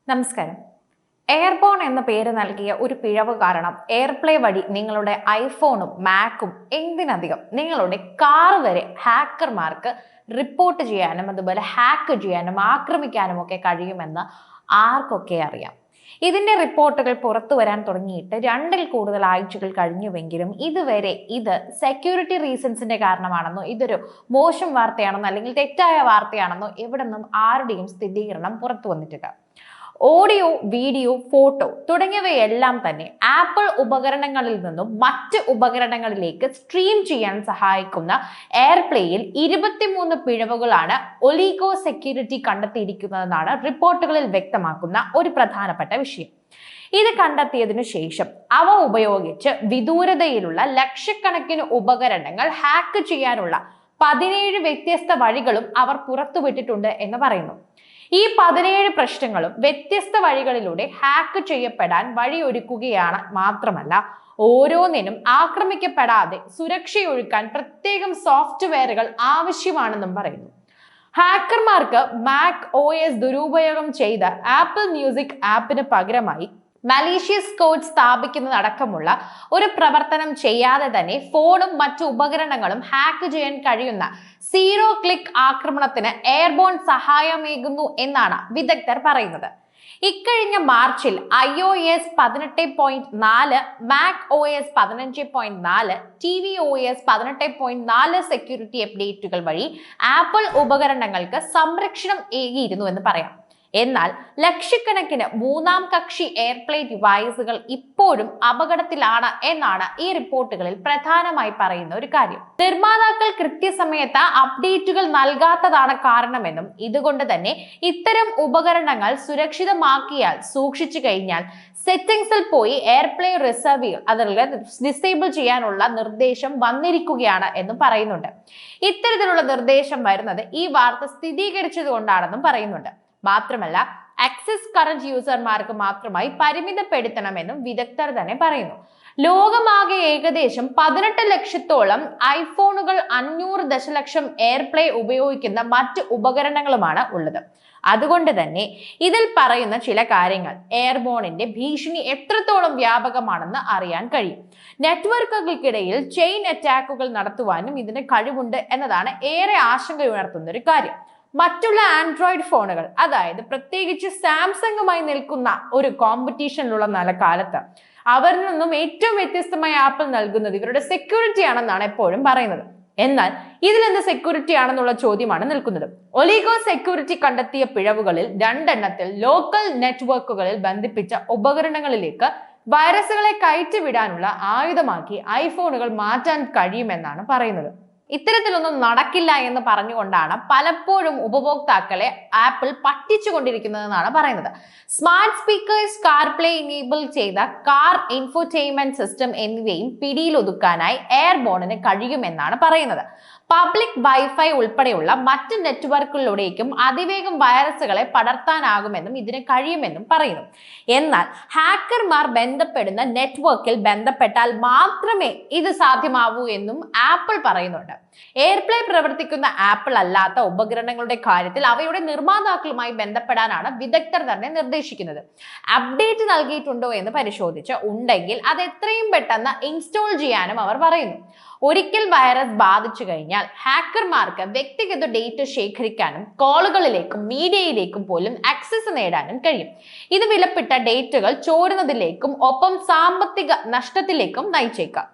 നമസ്കാരം. എയർബോൺ എന്ന പേര് നൽകിയ ഒരു പിഴവ് കാരണം എയർപ്ലേ വഴി നിങ്ങളുടെ ഐഫോണും മാക്കും എന്തിനധികം നിങ്ങളുടെ കാർ വരെ ഹാക്കർമാർക്ക് റിപ്പോർട്ട് ചെയ്യാനും അതുപോലെ ഹാക്ക് ചെയ്യാനും ആക്രമിക്കാനും ഒക്കെ കഴിയുമെന്ന് ആർക്കൊക്കെ അറിയാം. ഇതിന്റെ റിപ്പോർട്ടുകൾ പുറത്തു വരാൻ തുടങ്ങിയിട്ട് 2-ൽ കൂടുതൽ ആഴ്ചകൾ കഴിഞ്ഞുവെങ്കിലും ഇതുവരെ ഇത് സെക്യൂരിറ്റി റീസൺസിന്റെ കാരണമാണെന്നോ ഇതൊരു മോശം വാർത്തയാണെന്നോ അല്ലെങ്കിൽ തെറ്റായ വാർത്തയാണെന്നോ എവിടെ നിന്നും ആരുടെയും സ്ഥിരീകരണം പുറത്തു വന്നിട്ടില്ല. ഓഡിയോ, വീഡിയോ, ഫോട്ടോ തുടങ്ങിയവയെല്ലാം തന്നെ ആപ്പിൾ ഉപകരണങ്ങളിൽ നിന്നും മറ്റ് ഉപകരണങ്ങളിലേക്ക് സ്ട്രീം ചെയ്യാൻ സഹായിക്കുന്ന എയർപ്ലേയിൽ 23 പിഴവുകളാണ് ഒലിഗോ സെക്യൂരിറ്റി കണ്ടെത്തിയിരിക്കുന്നതെന്നാണ് റിപ്പോർട്ടുകളിൽ വ്യക്തമാക്കുന്ന ഒരു പ്രധാനപ്പെട്ട വിഷയം. ഇത് കണ്ടെത്തിയതിനു ശേഷം അവ ഉപയോഗിച്ച് വിദൂരതയിലുള്ള ലക്ഷക്കണക്കിന് ഉപകരണങ്ങൾ ഹാക്ക് ചെയ്യാനുള്ള 17 വ്യത്യസ്ത വഴികളും അവർ പുറത്തുവിട്ടിട്ടുണ്ട് എന്ന് പറയുന്നു. ഈ 17 പ്രശ്നങ്ങളും വ്യത്യസ്ത വഴികളിലൂടെ ഹാക്ക് ചെയ്യപ്പെടാൻ വഴിയൊരുക്കുകയാണ് മാത്രമല്ല ഓരോന്നിനും ആക്രമിക്കപ്പെടാതെ സുരക്ഷയൊരുക്കാൻ പ്രത്യേകം സോഫ്റ്റ്വെയറുകൾ ആവശ്യമാണെന്നും പറയുന്നു. ഹാക്കർമാർക്ക് മാക് OS ദുരുപയോഗം ചെയ്ത ആപ്പിൾ മ്യൂസിക് ആപ്പിന് പകരമായി മലീഷ്യസ് കോഡ് സ്ഥാപിക്കുന്നതടക്കമുള്ള ഒരു പ്രവർത്തനം ചെയ്യാതെ തന്നെ ഫോണും മറ്റു ഉപകരണങ്ങളും ഹാക്ക് ചെയ്യാൻ കഴിയുന്ന സീറോ ക്ലിക്ക് ആക്രമണത്തിന് എയർബോൺ സഹായമേകുന്നു എന്നാണ് വിദഗ്ധർ പറയുന്നത്. ഇക്കഴിഞ്ഞ മാർച്ചിൽ iOS 18.4, Mac OS 15.4, tvOS 18.4 security അപ്ഡേറ്റുകൾ വഴി ആപ്പിൾ ഉപകരണങ്ങൾക്ക് സംരക്ഷണം ഏകിയിരുന്നു എന്ന് പറയാം. എന്നാൽ ലക്ഷക്കണക്കിന് മൂന്നാം കക്ഷി എയർപ്ലേ ഡിവൈസുകൾ ഇപ്പോഴും അപകടത്തിലാണ് എന്നാണ് ഈ റിപ്പോർട്ടുകളിൽ പ്രധാനമായി പറയുന്ന ഒരു കാര്യം. നിർമ്മാതാക്കൾ കൃത്യസമയത്ത് അപ്ഡേറ്റുകൾ നൽകാത്തതാണ് കാരണമെന്നും ഇതുകൊണ്ട് തന്നെ ഇത്തരം ഉപകരണങ്ങൾ സുരക്ഷിതമാക്കിയാൽ സൂക്ഷിച്ചു കഴിഞ്ഞാൽ സെറ്റിംഗ്സിൽ പോയി എയർപ്ലേ റിസർവ് അതുപോലെ ഡിസേബിൾ ചെയ്യാനുള്ള നിർദ്ദേശം വന്നിരിക്കുകയാണ് എന്നും പറയുന്നുണ്ട്. ഇത്തരത്തിലുള്ള നിർദ്ദേശം വരുന്നത് ഈ വാർത്ത സ്ഥിരീകരിച്ചത് കൊണ്ടാണെന്നും പറയുന്നുണ്ട്. മാത്രമല്ല ആക്സസ് കറന്റ് യൂസർമാർക്ക് മാത്രമായി പരിമിതപ്പെടുത്തണമെന്നും വിദഗ്ധർ തന്നെ പറയുന്നു. ലോകമാകെ ഏകദേശം 18 ലക്ഷത്തോളം ഐഫോണുകൾ 500 ദശലക്ഷം എയർപ്ലേ ഉപയോഗിക്കുന്ന മറ്റ് ഉപകരണങ്ങളുമാണ് ഉള്ളത്. അതുകൊണ്ട് തന്നെ ഇതിൽ പറയുന്ന ചില കാര്യങ്ങൾ എയർബോണിന്റെ ഭീഷണി എത്രത്തോളം വ്യാപകമാണെന്ന് അറിയാൻ കഴിയും. നെറ്റ്വർക്കുകൾക്കിടയിൽ ചെയിൻ അറ്റാക്കുകൾ നടത്തുവാനും ഇതിന് കഴിവുണ്ട് എന്നതാണ് ഏറെ ആശങ്കയുണർത്തുന്ന ഒരു കാര്യം. മറ്റുള്ള ആൻഡ്രോയിഡ് ഫോണുകൾ, അതായത് പ്രത്യേകിച്ച് സാംസങ്ങുമായി നിൽക്കുന്ന ഒരു കോമ്പറ്റീഷനിലുള്ള കാലത്ത് അവരിൽ നിന്നും ഏറ്റവും വ്യത്യസ്തമായ ആപ്പിൾ നൽകുന്നത് ഇവരുടെ സെക്യൂരിറ്റി ആണെന്നാണ് എപ്പോഴും പറയുന്നത്. എന്നാൽ ഇതിലെന്ത് സെക്യൂരിറ്റി ആണെന്നുള്ള ചോദ്യമാണ് നിൽക്കുന്നത്. ഒലിഗോ സെക്യൂരിറ്റി കണ്ടെത്തിയ പിഴവുകളിൽ 2 ലോക്കൽ നെറ്റ്വർക്കുകളിൽ ബന്ധിപ്പിച്ച ഉപകരണങ്ങളിലേക്ക് വൈറസുകളെ കയറ്റിവിടാനുള്ള ആയുധമാക്കി ഐഫോണുകൾ മാറ്റാൻ കഴിയുമെന്നാണ് പറയുന്നത്. ഇത്തരത്തിലൊന്നും നടക്കില്ല എന്ന് പറഞ്ഞുകൊണ്ടാണ് പലപ്പോഴും ഉപഭോക്താക്കളെ ആപ്പിൾ പറ്റിച്ചുകൊണ്ടിരിക്കുന്നതെന്നാണ് പറയുന്നത്. സ്മാർട്ട് സ്പീക്കേഴ്സ്, കാർപ്ലേ ഇനേബിൾ ചെയ്ത കാർ ഇൻഫോർടൈൻമെന്റ് സിസ്റ്റം എന്നിവയും പിടിയിലൊതുക്കാനായി എയർബോണിന് കഴിയുമെന്നാണ് പറയുന്നത്. പബ്ലിക് വൈഫൈ ഉൾപ്പെടെയുള്ള മറ്റ് നെറ്റ്വർക്കുകളിലൂടെയും അതിവേഗം വൈറസുകളെ പടർത്താനാകുമെന്നും ഇതിന് കഴിയുമെന്നും പറയുന്നു. എന്നാൽ ഹാക്കർമാർ ബന്ധപ്പെടുന്ന നെറ്റ്വർക്കിൽ ബന്ധപ്പെട്ടാൽ മാത്രമേ ഇത് സാധ്യമാവൂ എന്നും ആപ്പിൾ പറയുന്നുണ്ട്. എയർപ്ലേ പ്രവർത്തിക്കുന്ന ആപ്പിൾ അല്ലാത്ത ഉപകരണങ്ങളുടെ കാര്യത്തിൽ അവയുടെ നിർമ്മാതാക്കളുമായി ബന്ധപ്പെടാനാണ് വിദഗ്ധർ തന്നെ നിർദ്ദേശിക്കുന്നത്. അപ്ഡേറ്റ് നൽകിയിട്ടുണ്ടോ എന്ന് പരിശോധിച്ച് ഉണ്ടെങ്കിൽ അത് എത്രയും പെട്ടെന്ന് ഇൻസ്റ്റാൾ ചെയ്യാനും അവർ പറയുന്നു. ഒരിക്കൽ വൈറസ് ബാധിച്ചു കഴിഞ്ഞാൽ ഹാക്കർമാർക്ക് വ്യക്തിഗത ഡേറ്റ ശേഖരിക്കാനും കോളുകളിലേക്കും മീഡിയയിലേക്കും പോലും ആക്സസ് നേടാനും കഴിയും. ഇത് വിലപ്പെട്ട ഡേറ്റകൾ ചോരുന്നതിലേക്കും ഒപ്പം സാമ്പത്തിക നഷ്ടത്തിലേക്കും നയിച്ചേക്കാം.